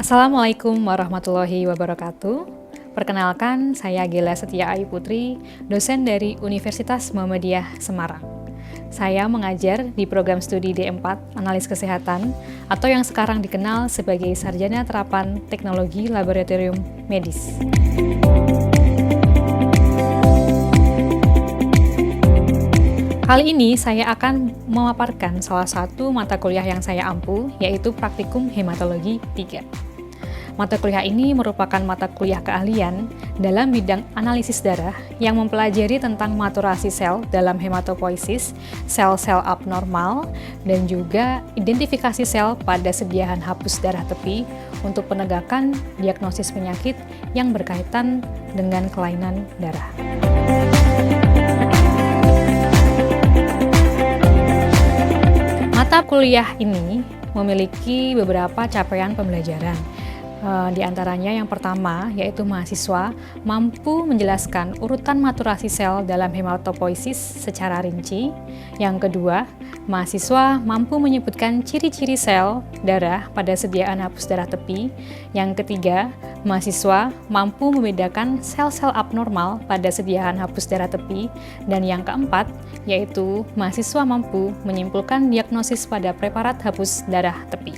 Assalamualaikum warahmatullahi wabarakatuh. Perkenalkan, saya Gela Setia Ayu Putri, dosen dari Universitas Muhammadiyah Semarang. Saya mengajar di program studi D4 Analis Kesehatan atau yang sekarang dikenal sebagai Sarjana Terapan Teknologi Laboratorium Medis. Kali ini saya akan memaparkan salah satu mata kuliah yang saya ampu, yaitu Praktikum Hematologi 3. Mata kuliah ini merupakan mata kuliah keahlian dalam bidang analisis darah yang mempelajari tentang maturasi sel dalam hematopoiesis, sel-sel abnormal, dan juga identifikasi sel pada sediaan hapus darah tepi untuk penegakan diagnosis penyakit yang berkaitan dengan kelainan darah. Mata kuliah ini memiliki beberapa capaian pembelajaran. Di antaranya yang pertama yaitu mahasiswa mampu menjelaskan urutan maturasi sel dalam hematopoiesis secara rinci. Yang kedua, mahasiswa mampu menyebutkan ciri-ciri sel darah pada sediaan hapus darah tepi. Yang ketiga, mahasiswa mampu membedakan sel-sel abnormal pada sediaan hapus darah tepi. Dan yang keempat, yaitu mahasiswa mampu menyimpulkan diagnosis pada preparat hapus darah tepi.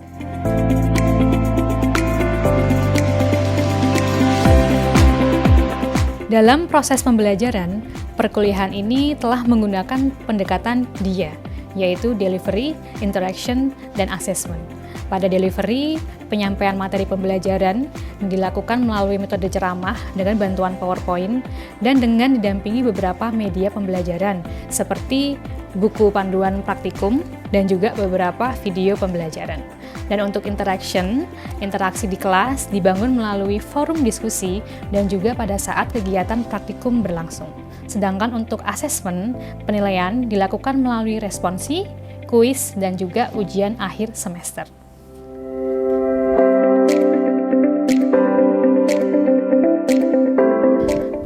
Dalam proses pembelajaran, perkuliahan ini telah menggunakan pendekatan DIA, yaitu Delivery, Interaction, dan Assessment. Pada delivery, penyampaian materi pembelajaran dilakukan melalui metode ceramah dengan bantuan PowerPoint dan dengan didampingi beberapa media pembelajaran seperti buku panduan praktikum dan juga beberapa video pembelajaran. Dan untuk interaksi di kelas dibangun melalui forum diskusi dan juga pada saat kegiatan praktikum berlangsung. Sedangkan untuk asesmen, penilaian dilakukan melalui responsi, kuis, dan juga ujian akhir semester.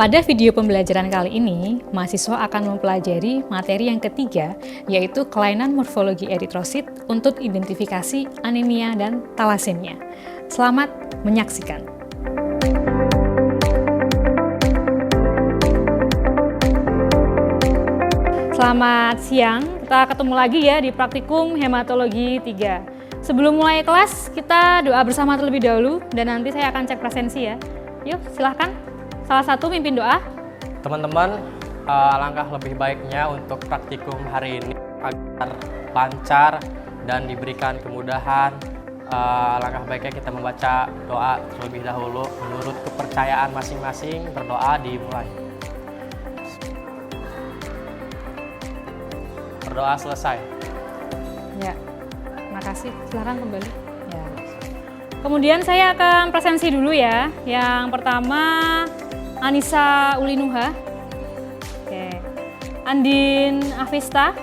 Pada video pembelajaran kali ini, mahasiswa akan mempelajari materi yang ketiga, yaitu kelainan morfologi eritrosit untuk identifikasi anemia dan talasemia. Selamat menyaksikan. Selamat siang, kita ketemu lagi ya di Praktikum Hematologi 3. Sebelum mulai kelas, kita doa bersama terlebih dahulu, dan nanti saya akan cek presensi ya. Yuk, silahkan. Salah satu mimpin doa. Teman-teman, alangkah lebih baiknya untuk praktikum hari ini agar lancar dan diberikan kemudahan. Alangkah baiknya kita membaca doa terlebih dahulu menurut kepercayaan masing-masing. Berdoa dimulai. Berdoa selesai. Ya, terima kasih. Silakan kembali. Ya. Kemudian saya akan presensi dulu ya. Yang pertama Anissa Ulinuha, Andin Afista,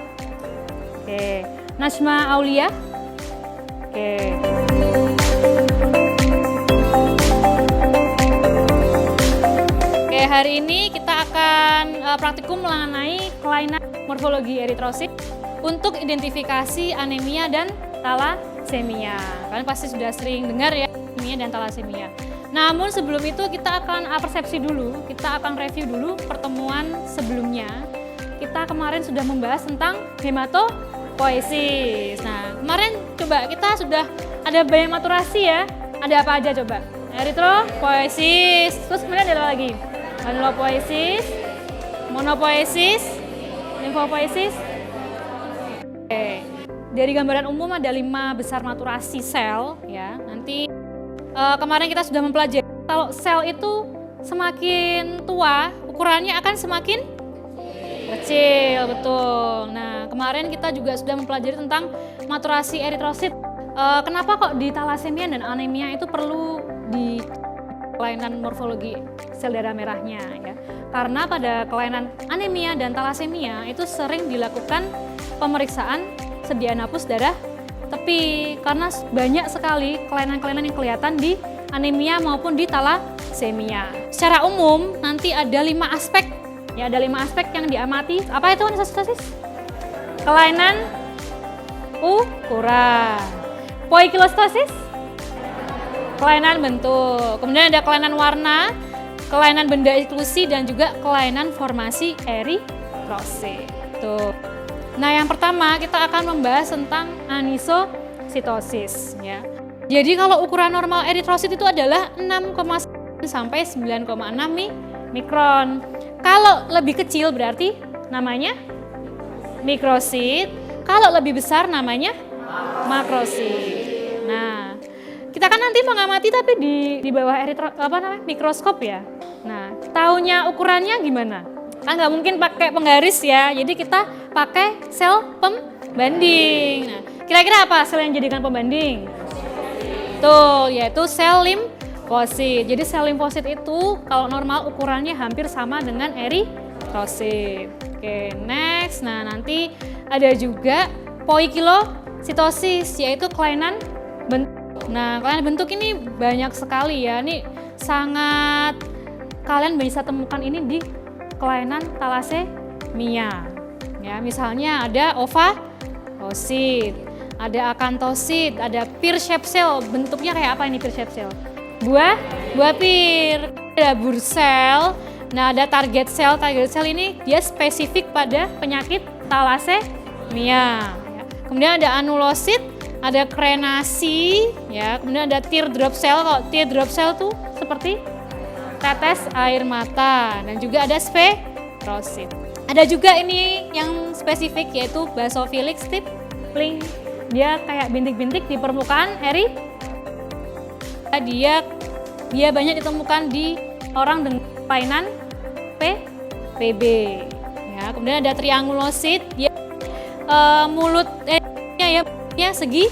Najma Aulia, hari ini kita akan praktikum mengenai kelainan morfologi eritrosit untuk identifikasi anemia dan talasemia. Kalian pasti sudah sering dengar ya, anemia dan talasemia. Namun sebelum itu kita akan persepsi dulu, kita akan review dulu pertemuan sebelumnya. Kita kemarin sudah membahas tentang hematopoiesis. Nah, kemarin coba kita sudah ada banyak maturasi ya. Ada apa aja coba? Eritropoiesis, terus kemudian ada apa lagi? Granulopoiesis, monopoiesis, limfopoiesis. Dari gambaran umum ada 5 besar maturasi sel ya. Nanti kemarin kita sudah mempelajari kalau sel itu semakin tua, ukurannya akan semakin kecil, betul. Nah, kemarin kita juga sudah mempelajari tentang maturasi eritrosit. Kenapa kok di talasemia dan anemia itu perlu di kelainan morfologi sel darah merahnya ya? Karena pada kelainan anemia dan talasemia itu sering dilakukan pemeriksaan sediaan hapus darah tepi karena banyak sekali kelainan-kelainan yang kelihatan di anemia maupun di talasemia. Secara umum nanti ada 5 aspek ya, ada 5 aspek yang diamati. Apa itu analisis? Kelainan ukuran, poikilostosis, kelainan bentuk. Kemudian ada kelainan warna, kelainan benda eksklusi, dan juga kelainan formasi eritrosit. Tuh. Nah, yang pertama kita akan membahas tentang anisositosis ya. Jadi kalau ukuran normal eritrosit itu adalah 6,1 sampai 9,6 mikron. Kalau lebih kecil berarti namanya mikrosit. Kalau lebih besar namanya makrosit. Nah, kita kan nanti mengamati tapi di bawah mikroskop ya. Nah, taunya ukurannya gimana? Kan nggak mungkin pakai penggaris ya. Jadi kita pakai sel pembanding. Nah, kira-kira apa sel yang dijadikan pembanding? Tuh, yaitu sel limfosit. Jadi sel limfosit itu kalau normal ukurannya hampir sama dengan eritrosit. Oke, next. Nah, nanti ada juga poikilositosis, yaitu kelainan bentuk. Nah, kelainan bentuk ini banyak sekali ya. Ini sangat kalian bisa temukan ini di kelainan talasemia. Ya, misalnya ada ovalosit, ada akantosit, ada pear shape cell. Bentuknya kayak apa ini pear shape cell? Buah pir. Ada bursel. Nah, ada target cell. Target cell ini dia spesifik pada penyakit talasemia. Kemudian ada anulosit, ada krenasi, ya. Kemudian ada teardrop cell. Kalau teardrop cell tuh seperti tetes air mata, dan juga ada spherosit. Ada juga ini yang spesifik yaitu basophilic stippling. Dia kayak bintik-bintik di permukaan dia banyak ditemukan di orang dengan kelainan PB. Ya, kemudian ada triangulosit, dia mulutnya segi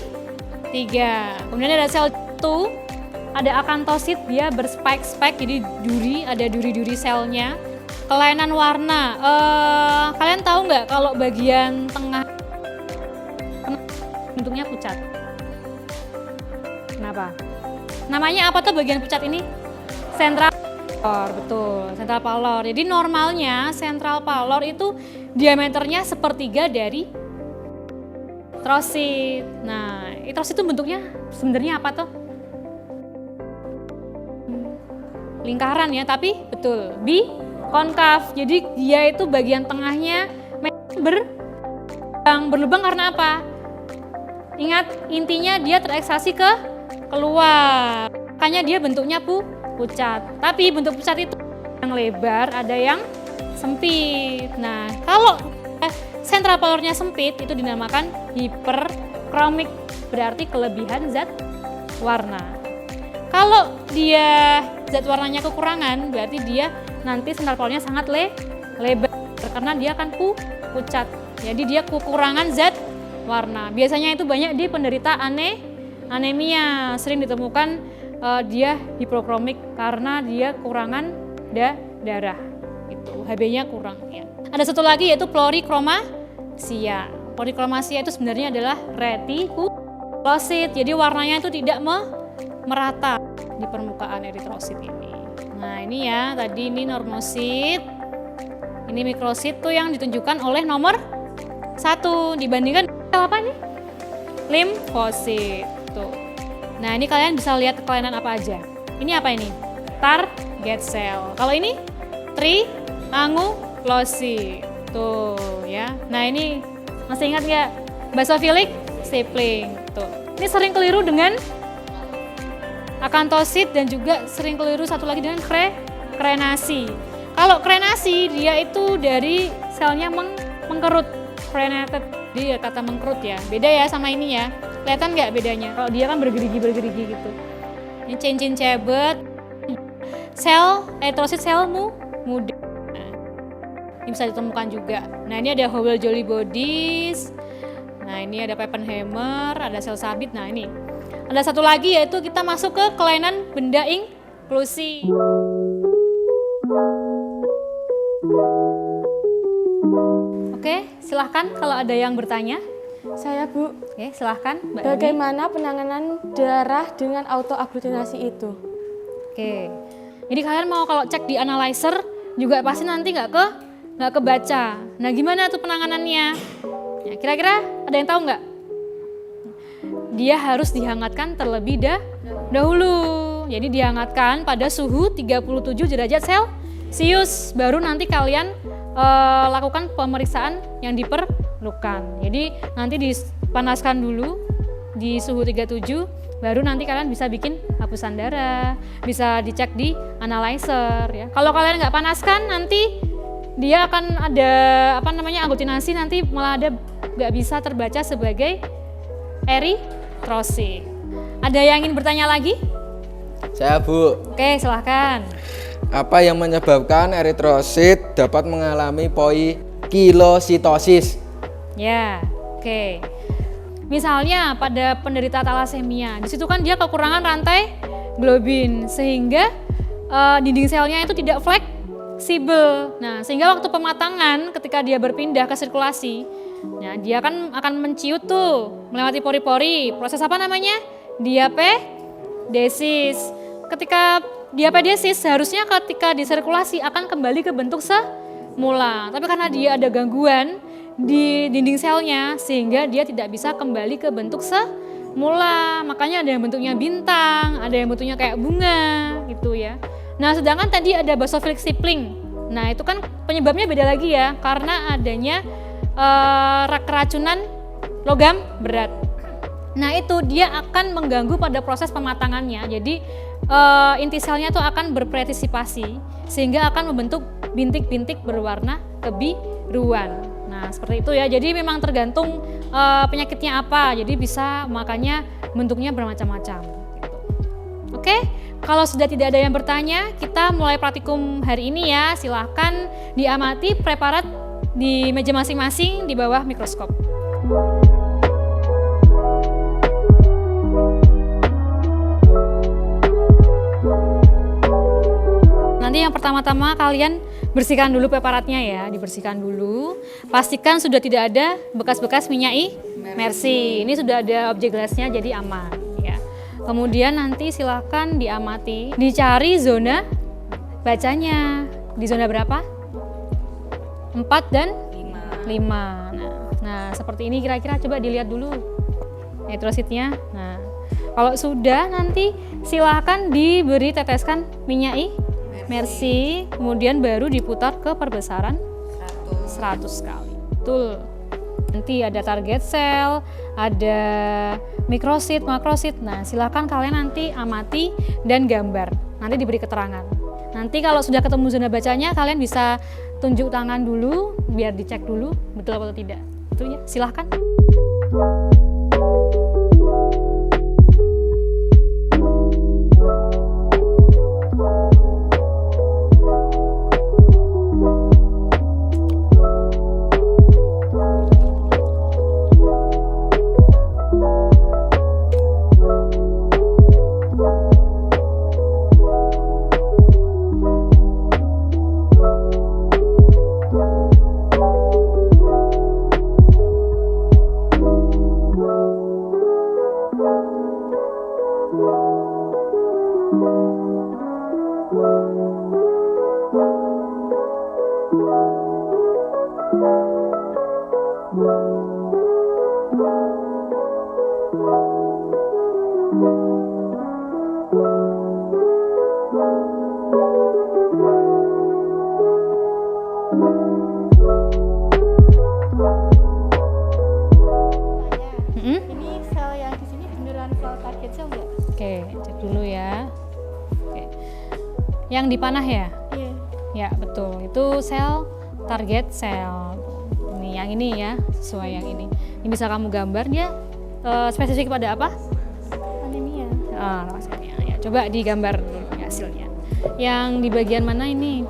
3. Kemudian ada sel 2, ada akantosit, dia berspike-spike, jadi ada duri-duri selnya. Kelainan warna, kalian tahu nggak kalau bagian tengah bentuknya pucat? Kenapa? Namanya apa tuh bagian pucat ini? Central pallor, betul, central pallor. Jadi normalnya central pallor itu diameternya 1/3 dari eritrosit. Nah, eritrosit itu bentuknya sebenarnya apa tuh? Lingkaran ya, tapi betul, konkav. Jadi dia itu bagian tengahnya berlubang karena apa? Ingat, intinya dia terekstraksi keluar. Makanya dia bentuknya pucat. Tapi bentuk pucat itu yang lebar, ada yang sempit. Nah, kalau central pallornya sempit itu dinamakan hiperkromik, berarti kelebihan zat warna. Kalau dia zat warnanya kekurangan, berarti dia nanti central pallornya sangat lebar karena dia akan pucat. Jadi dia kekurangan zat warna. Biasanya itu banyak di penderita anemia, sering ditemukan dia hipokromik karena dia kekurangan darah. Itu Hb-nya kurang ya. Ada satu lagi yaitu plurikromasia. Plurikromasia itu sebenarnya adalah retikulosit. Jadi warnanya itu tidak merata di permukaan eritrosit ini. Nah, ini ya, tadi ini normosit. Ini mikrosit tuh yang ditunjukkan oleh nomor 1 dibandingkan apa nih? Limfosit. Tuh. Nah, ini kalian bisa lihat kelainan apa aja. Ini apa ini? Target cell. Kalau ini triangulosit. Tuh ya. Nah, ini masih ingat nggak? Basophilic stippling. Tuh. Ini sering keliru dengan akantosit dan juga sering keliru satu lagi dengan krenasi. Kalau krenasi dia itu dari selnya mengkerut, krenated. Dia kata mengkerut ya. Beda ya sama ini ya. Kelihatan nggak bedanya? Kalau dia kan bergerigi gitu. Ini cincin cebet. Sel eritrosit selmu muda. Nah, ini bisa ditemukan juga. Nah, ini ada Howell Jolly bodies. Nah, ini ada Pappenheimer, ada sel sabit. Nah, ini. Ada satu lagi yaitu kita masuk ke kelainan benda inklusi. Oke, silahkan kalau ada yang bertanya. Saya Bu. Oke, silahkan Mbak Eni. Bagaimana penanganan darah dengan autoagglutinasi itu? Oke, jadi kalian mau kalau cek di analyzer juga pasti nanti nggak kebaca. Nah, gimana tuh penanganannya? Ya, kira-kira ada yang tahu nggak? Dia harus dihangatkan terlebih dahulu. Jadi dihangatkan pada suhu 37 derajat Celcius. Baru nanti kalian lakukan pemeriksaan yang diperlukan. Jadi nanti dipanaskan dulu di suhu 37, baru nanti kalian bisa bikin hapusan darah, bisa dicek di analyzer ya. Kalau kalian nggak panaskan, nanti dia akan ada aglutinasi, nanti malah ada nggak bisa terbaca sebagai eritrosit. Ada yang ingin bertanya lagi? Saya, Bu. Oke, silahkan. Apa yang menyebabkan eritrosit dapat mengalami poikilositosis? Ya, oke. Misalnya pada penderita talasemia, di situ kan dia kekurangan rantai globin sehingga dinding selnya itu tidak fleksibel. Nah, sehingga waktu pematangan ketika dia berpindah ke sirkulasi, nah dia kan akan menciut tuh melewati pori-pori. Proses apa namanya? Diapedesis. Ketika diapedesis seharusnya ketika disirkulasi akan kembali ke bentuk semula. Tapi karena dia ada gangguan di dinding selnya sehingga dia tidak bisa kembali ke bentuk semula. Makanya ada yang bentuknya bintang, ada yang bentuknya kayak bunga gitu ya. Nah, sedangkan tadi ada basofilik sipling. Nah, itu kan penyebabnya beda lagi ya, karena adanya keracunan logam berat. Nah, itu dia akan mengganggu pada proses pematangannya. Jadi inti selnya itu akan berpartisipasi sehingga akan membentuk bintik-bintik berwarna kebiruan. Nah, seperti itu ya. Jadi memang tergantung penyakitnya apa. Jadi bisa makanya bentuknya bermacam-macam. Gitu. Oke, kalau sudah tidak ada yang bertanya, kita mulai praktikum hari ini ya. Silahkan diamati preparat di meja masing-masing di bawah mikroskop. Nanti yang pertama-tama kalian bersihkan dulu preparatnya ya, dibersihkan dulu. Pastikan sudah tidak ada bekas-bekas minyak mercy. Ini sudah ada objek gelasnya jadi aman ya. Kemudian nanti silakan diamati, dicari zona bacanya. Di zona berapa? 4 dan 5. Nah, seperti ini kira-kira coba dilihat dulu eritrositnya. Nah, kalau sudah nanti silakan diberi teteskan minyak mercy, kemudian baru diputar ke perbesaran 100 kali. Betul. Nanti ada target cell, ada mikrosit, makrosit. Nah, silakan kalian nanti amati dan gambar. Nanti diberi keterangan. Nanti kalau sudah ketemu zona bacanya, kalian bisa tunjuk tangan dulu biar dicek dulu betul atau tidak. Itu ya, silahkan. Ini sel yang di sini beneran sel target cell nggak? Oke, cek dulu ya. Oke. Yang dipanah ya? Iya. Ya, betul. Itu sel target sel. Ini yang ini ya, sesuai yang ini. Ini bisa kamu gambar dia spesifik pada apa? Anemia. Hasilnya. Ya, coba digambar dulu ya, hasilnya. Yang di bagian mana ini?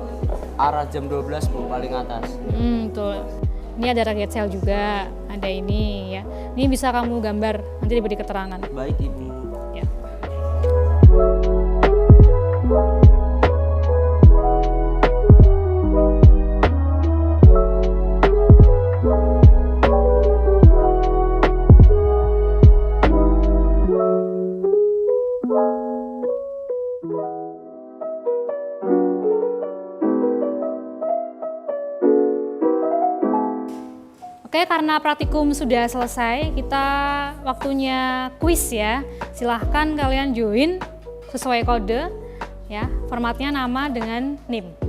Arah jam 12 Bu, paling atas. Betul. Ini ada target sel juga, ada ini ya. Ini bisa kamu gambar, nanti diberi keterangan. Baik Ibu. Ya. Oke, Oke, karena praktikum sudah selesai, kita waktunya kuis ya. Silahkan kalian join sesuai kode ya. Formatnya nama dengan NIM.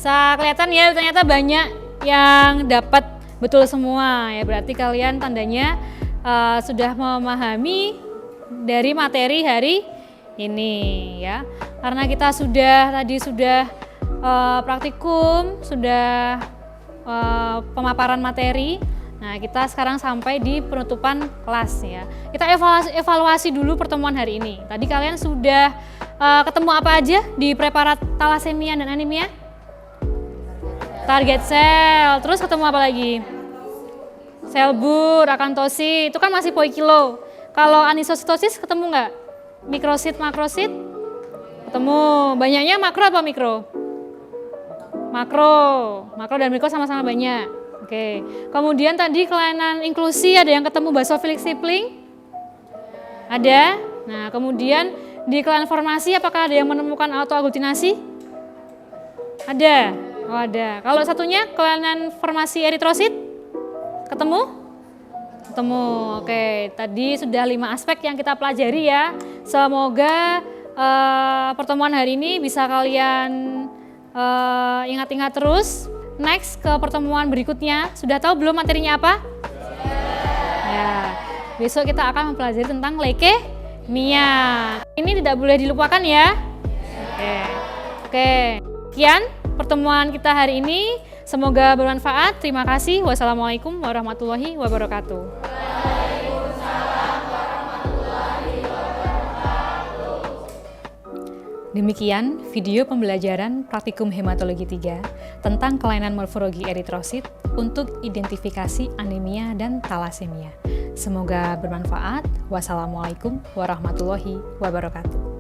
Bisa kelihatan ya, ternyata banyak yang dapat betul semua ya. Berarti kalian tandanya sudah memahami dari materi hari ini ya. Karena kita sudah praktikum, sudah pemaparan materi. Nah, kita sekarang sampai di penutupan kelas ya. Kita evaluasi dulu pertemuan hari ini. Tadi kalian sudah ketemu apa aja di preparat thalassemia dan anemia? Target sel, terus ketemu apa lagi? Sel bur, akantosit, itu kan masih poikilo. Kalau anisositosis ketemu nggak? Mikrosit, makrosit? Ketemu. Banyaknya makro apa mikro? Makro dan mikro sama-sama banyak. Oke. Kemudian tadi kelainan inklusi ada yang ketemu basofilik sibling? Ada. Nah, kemudian di kelainan formasi apakah ada yang menemukan autoaglutinasi? Ada. Oh, ada. Kalau satunya kelainan formasi eritrosit? Ketemu? Ketemu. Oke, tadi sudah 5 aspek yang kita pelajari ya. Semoga pertemuan hari ini bisa kalian ingat-ingat terus. Next ke pertemuan berikutnya. Sudah tahu belum materinya apa? Ya. Besok kita akan mempelajari tentang leukemia. Ini tidak boleh dilupakan ya. Oke. Sekian pertemuan kita hari ini, semoga bermanfaat. Terima kasih. Wassalamualaikum warahmatullahi wabarakatuh. Demikian video pembelajaran praktikum hematologi 3 tentang kelainan morfologi eritrosit untuk identifikasi anemia dan thalassemia. Semoga bermanfaat. Wassalamualaikum warahmatullahi wabarakatuh.